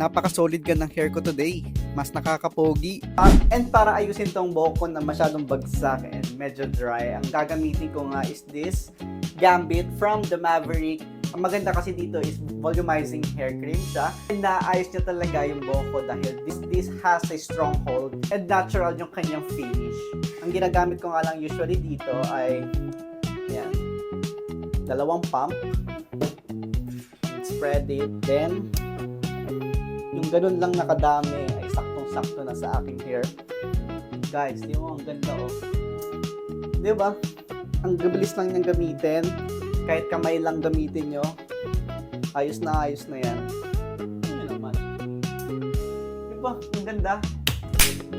napaka-solid ka ng hair ko today. Mas nakakapogi. And para ayusin tong buhok ko na masyadong bagsak and medyo dry, ang gagamitin ko nga is this Gambit from the Maverick. Ang maganda kasi dito is volumizing hair cream siya. And naayos niya talaga yung buhok ko dahil this has a strong hold and natural yung kanyang finish. Ang ginagamit ko nga lang usually dito ay yan, 2 pump. Spread it, then yung ganun lang nakadami ay saktong-sakto na sa aking hair. Guys, di mo, ang ganda oh. Di ba? Ang bilis lang niyang gamitin. Kahit kamay lang gamitin nyo, ayos na yan. Ano naman? Di ba? Ang ganda.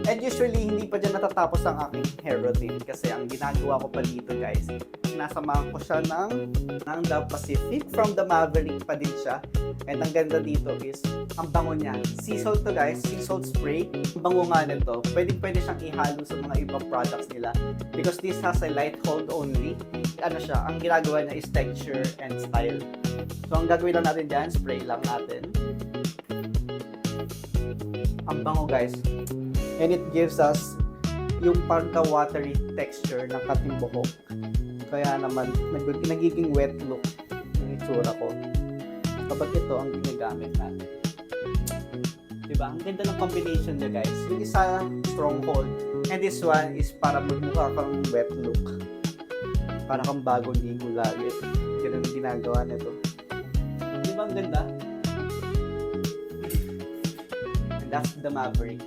And usually, hindi pa dyan natatapos ang aking hair routine kasi ang ginagawa ko pa dito, guys, sinasamahan ko siya ng The Pacific from the Maverick pa din siya. And ang ganda dito is, ang bango niya. Sea salt to, guys. Sea salt spray. Ang bango nga nito. Pwede siyang ihalo sa mga ibang products nila because this has a light hold only. Ano siya, ang ginagawa niya is texture and style. So, ang gagawin lang natin dyan, spray lang natin. Ang bango, guys. And it gives us yung pagka-watery texture ng kating buhok. Kaya naman, nagiging wet look yung itsura ko kapag ito ang ginagamit natin. Diba? Ang ganda ng combination niya, guys. Yung isa, stronghold. And this one is para magmukha kang wet look. Para kang bagong ligo lagi. Ganun ang ginagawa nito. Diba ang ganda? And that's the Maverick.